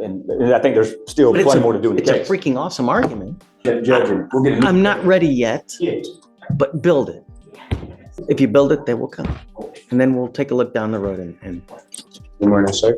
And I think there's still plenty more to do in the case. It's a freaking awesome argument. Judge, we'll get I'm not ready yet, but build it. If you build it, they will come. And then we'll take a look down the road and Good morning, sir.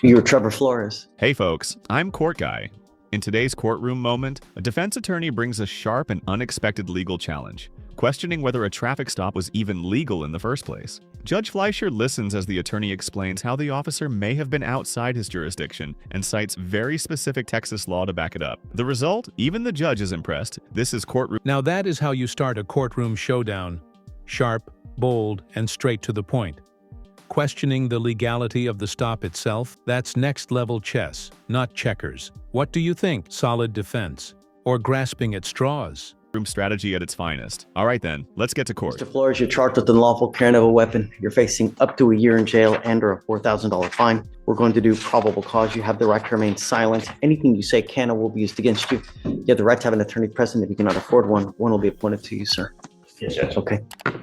you're Trevor Flores. Hey folks, I'm Court Guy. In today's courtroom moment, a defense attorney brings a sharp and unexpected legal challenge, questioning whether a traffic stop was even legal in the first place. Judge Fleischer listens as the attorney explains how the officer may have been outside his jurisdiction and cites very specific Texas law to back it up. The result? Even the judge is impressed. This is courtroom. Now that is how you start a courtroom showdown. Sharp, bold, and straight to the point. Questioning the legality of the stop itself, that's next-level chess, not checkers. What do you think? Solid defense? Or grasping at straws? Room strategy at its finest. All right then, let's get to court. Mr. Flores, you're charged with unlawful carrying of a weapon. You're facing up to a year in jail and or a $4,000 fine. We're going to do probable cause. You have the right to remain silent. Anything you say can or will be used against you. You have the right to have an attorney present. If you cannot afford one will be appointed to you, sir. Yes, Judge. Okay.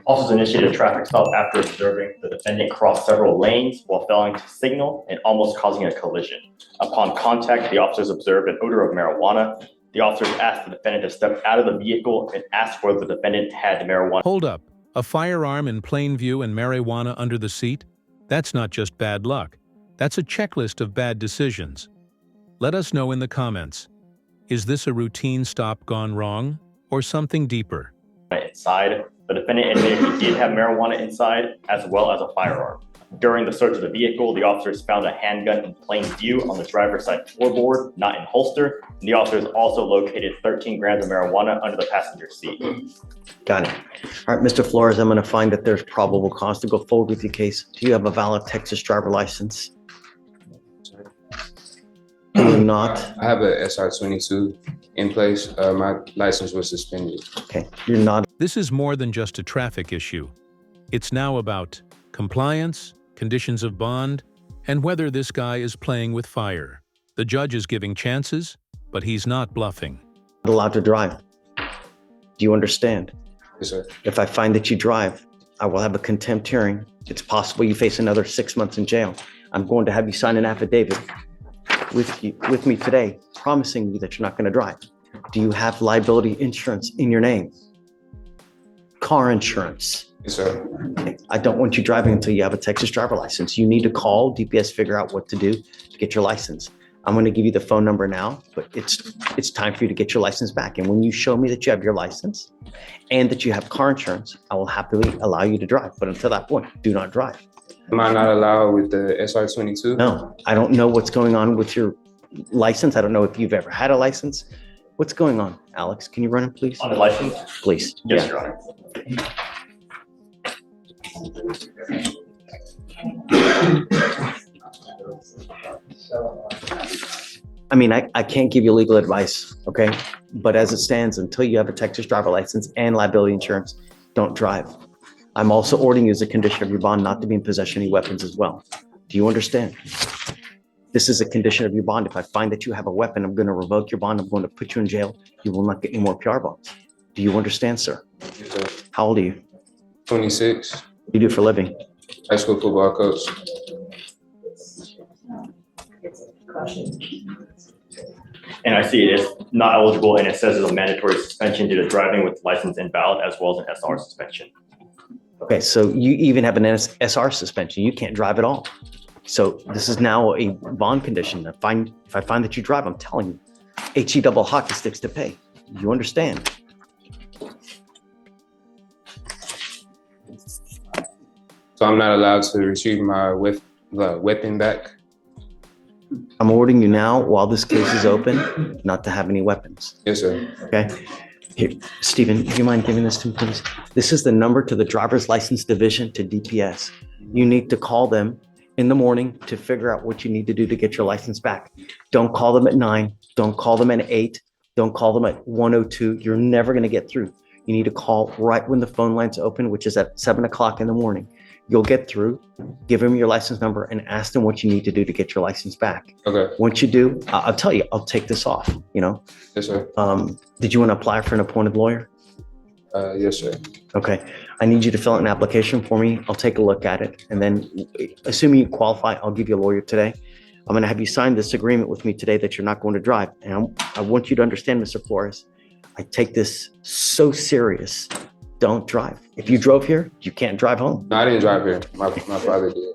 Officers initiated a traffic stop after observing the defendant cross several lanes while failing to signal and almost causing a collision. Upon contact, the officers observed an odor of marijuana. The officers asked the defendant to step out of the vehicle and asked whether the defendant had marijuana. Hold up. A firearm in plain view and marijuana under the seat? That's not just bad luck. That's a checklist of bad decisions. Let us know in the comments. Is this a routine stop gone wrong or something deeper? Inside, the defendant admitted he did have marijuana inside as well as a firearm. During the search of the vehicle, the officers found a handgun in plain view on the driver's side floorboard, not in holster. And the officers also located 13 grams of marijuana under the passenger seat. Got it. All right, Mr. Flores, I'm going to find that there's probable cause to go forward with your case. Do you have a valid Texas driver license? Do you not? I have a SR22 in place. My license was suspended. Okay, you're not. This is more than just a traffic issue. It's now about compliance, conditions of bond, and whether this guy is playing with fire. The judge is giving chances, but he's not bluffing. Allowed to drive. Do you understand? Yes, sir. If I find that you drive, I will have a contempt hearing. It's possible you face another 6 months in jail. I'm going to have you sign an affidavit with me today, promising you that you're not going to drive. Do you have liability insurance in your name? Car insurance? Yes, sir. I don't want you driving until you have a Texas driver license. You need to call DPS, figure out what to do to get your license. I'm going to give you the phone number now, but it's time for you to get your license back. And when you show me that you have your license and that you have car insurance, I will happily allow you to drive. But until that point, do not drive. Am I not allowed with the SR22? No, I don't know what's going on with your license. I don't know if you've ever had a license. What's going on, Alex? Can you run it, please? On the license? Please. Yes, Yeah. Your Honor. I mean, I can't give you legal advice, okay? But as it stands, until you have a Texas driver license and liability insurance, don't drive. I'm also ordering you as a condition of your bond not to be in possession of any weapons as well. Do you understand? This is a condition of your bond. If I find that you have a weapon, I'm going to revoke your bond. I'm going to put you in jail. You will not get any more PR bonds. Do you understand, sir? Yes, sir. How old are you? 26. What do you do for a living? High school football coach. And I see it is not eligible, and it says it's a mandatory suspension due to driving with license invalid as well as an SR suspension. Okay, so you even have an SR suspension. You can't drive at all. So this is now a bond condition. If I find that you drive, I'm telling you, HE double hockey sticks to pay. You understand? So I'm not allowed to retrieve my weapon back? I'm ordering you now, while this case is open, not to have any weapons. Yes, sir. Okay? Here, Stephen, do you mind giving this to me, please? This is the number to the driver's license division to DPS. You need to call them in the morning to figure out what you need to do to get your license back. Don't call them at 9. Don't call them at 8. Don't call them at 1:02. You're never going to get through. You need to call right when the phone lines open, which is at 7 o'clock in the morning. You'll get through, give them your license number and ask them what you need to do to get your license back. Okay. Once you do, I'll tell you, I'll take this off, you know? Yes, sir. Did you want to apply for an appointed lawyer? Yes, sir. Okay. I need you to fill out an application for me. I'll take a look at it. And then assuming you qualify, I'll give you a lawyer today. I'm going to have you sign this agreement with me today that you're not going to drive. And I want you to understand, Mr. Flores, I take this so serious. Don't drive. If you drove here, you can't drive home. No, I didn't drive here. My father did.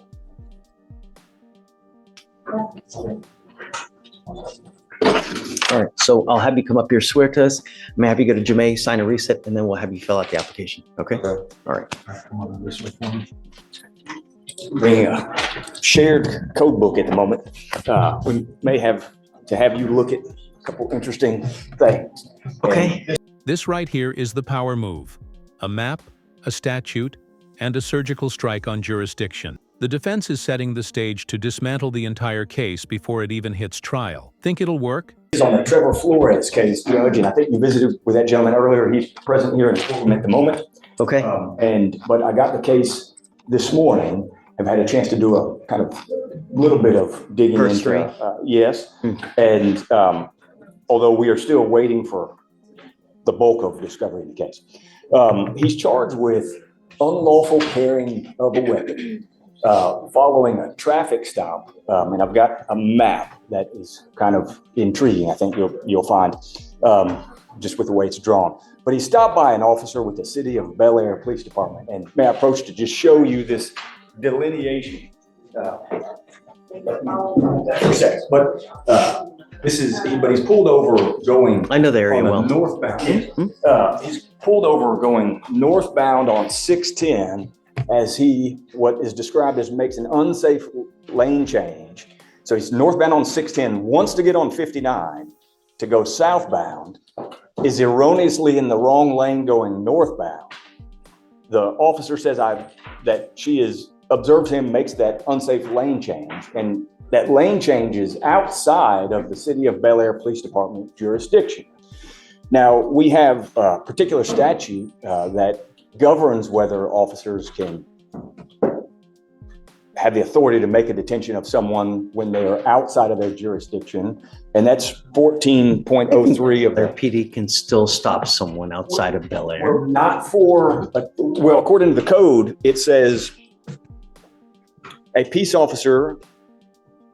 All right, so I'll have you come up here, swear to us. I'm gonna have you go to Jamae, sign a reset, and then we'll have you fill out the application, okay? Okay. All right. Bring a shared code book at the moment. We may have to have you look at a couple interesting things. Okay. This right here is the power move. A map, a statute, and a surgical strike on jurisdiction. The defense is setting the stage to dismantle the entire case before it even hits trial. Think it'll work? This is on the Trevor Flores case, Judge, and I think you visited with that gentleman earlier. He's present here in the courtroom at the moment. Okay. But I got the case this morning. I've had a chance to do a kind of little bit of digging Cursory. into. Yes. And although we are still waiting for the bulk of discovery in the case, he's charged with unlawful carrying of a weapon following a traffic stop. And I've got a map that is kind of intriguing. I think you'll find just with the way it's drawn. But he stopped by an officer with the City of Bel Air Police Department, and may I approach to just show you this delineation. But this is, but he's pulled over going. I know the area on well. Northbound. He's pulled over going northbound on 610 as he, what is described as makes an unsafe lane change. So he's northbound on 610, wants to get on 59 to go southbound, is erroneously in the wrong lane going northbound. The officer says that she has observed him, makes that unsafe lane change, and that lane change is outside of the City of Bel Air Police Department jurisdiction. Now, we have a particular statute that governs whether officers can have the authority to make a detention of someone when they are outside of their jurisdiction, and that's 14.03 of Their the PD can still stop someone outside of Bel Air. Well, not for, well, according to the code, it says a peace officer.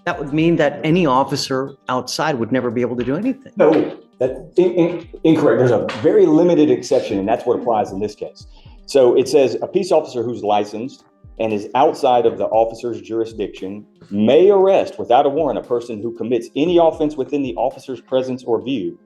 That would mean that any officer outside would never be able to do anything. No, that's incorrect. There's a very limited exception, and that's what applies in this case. So it says a peace officer who's licensed and is outside of the officer's jurisdiction may arrest without a warrant a person who commits any offense within the officer's presence or view,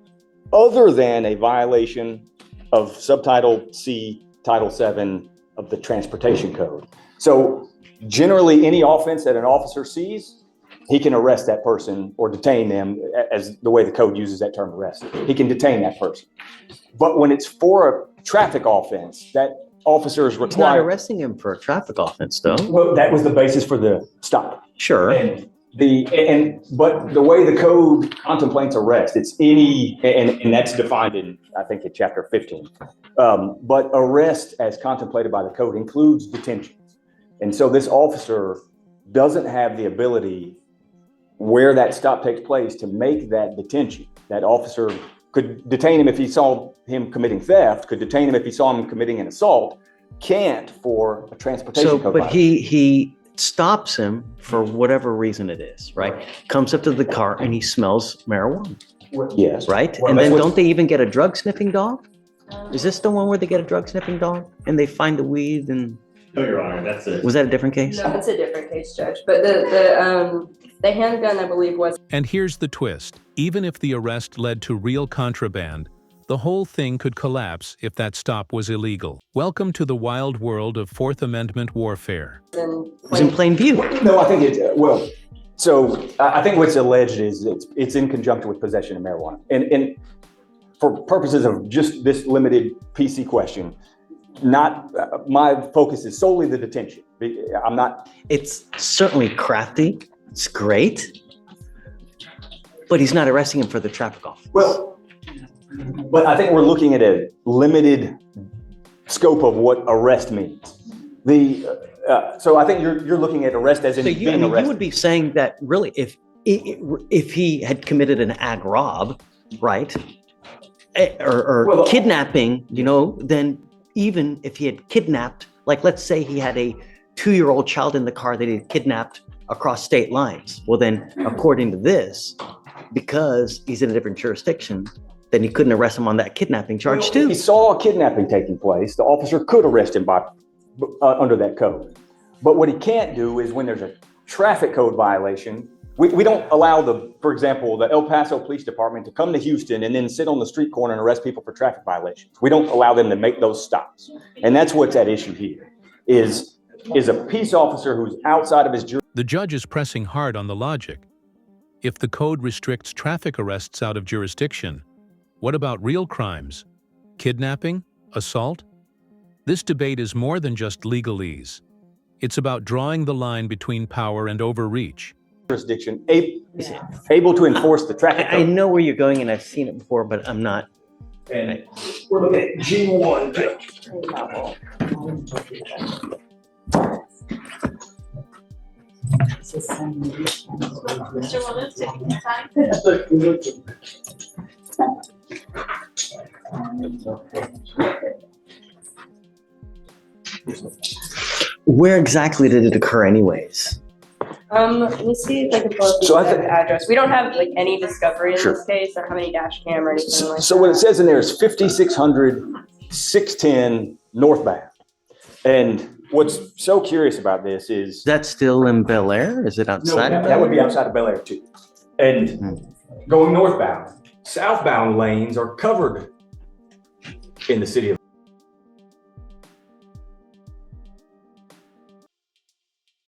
other than a violation of Subtitle C, Title 7 of the Transportation Code. So generally, any offense that an officer sees, he can arrest that person or detain them, as the way the code uses that term, arrest. He can detain that person. But when it's for a traffic offense, that officer is He's not required. arresting him for a traffic offense, though. Well, that was the basis for the stop. Sure. But the way the code contemplates arrest, it's any, and that's defined in, I think, in chapter 15. But arrest, as contemplated by the code, includes detentions. And so this officer doesn't have the ability, where that stop takes place, to make that detention. That officer could detain him if he saw him committing theft, could detain him if he saw him committing an assault, can't for a transportation So, code but violation. he stops him for whatever reason it is, right? Comes up to the car and he smells marijuana, Yes. right? Well, And that's then what- don't they even get a drug sniffing dog? Is this the one where they get a drug sniffing dog and they find the weed and, No, Your Honor, that's it. was that a different case? No, it's a different case, Judge. But the handgun, I believe, was. And here's the twist. Even if the arrest led to real contraband, the whole thing could collapse if that stop was illegal. Welcome to the wild world of Fourth Amendment warfare. In It was in plain view. No, I think it's, well, so I think what's alleged is it's in conjunction with possession of marijuana. And for purposes of just this limited PC question, not, my focus is solely the detention. I'm not. It's certainly crafty. It's great. But he's not arresting him for the traffic offense. Well, but I think we're looking at a limited scope of what arrest means. So I think you're looking at arrest as in So being you, I mean, arrested. you would be saying that really if he had committed an ag rob, right? Or Well, kidnapping, then even if he had kidnapped, like let's say he had a 2-year-old child in the car that he had kidnapped across state lines. Well, then, according to this, because he's in a different jurisdiction, then you couldn't arrest him on that kidnapping charge If too. he saw a kidnapping taking place, the officer could arrest him under that code. But what he can't do is when there's a traffic code violation, we don't allow for example, the El Paso Police Department to come to Houston and then sit on the street corner and arrest people for traffic violations. We don't allow them to make those stops. And that's what's at issue here, is a peace officer who's outside of his jurisdiction. The judge is pressing hard on the logic. If the code restricts traffic arrests out of jurisdiction, what about real crimes? Kidnapping? Assault? This debate is more than just legalese. It's about drawing the line between power and overreach. Jurisdiction able to enforce the traffic I code. know where you're going and I've seen it before, but I'm not. And we're looking at G1, Judge. Where exactly did it occur anyways? Let me see if I can pull up So I the think- address. We don't have like any discovery in Sure. this case. I don't have any dash cam or anything like So that. what it says in there is 5600, 610 northbound. And what's so curious about this is That's still in Bel Air? Is it no, outside of that Bel would be Air? outside of Bel Air too. And going northbound, southbound lanes are covered in the city of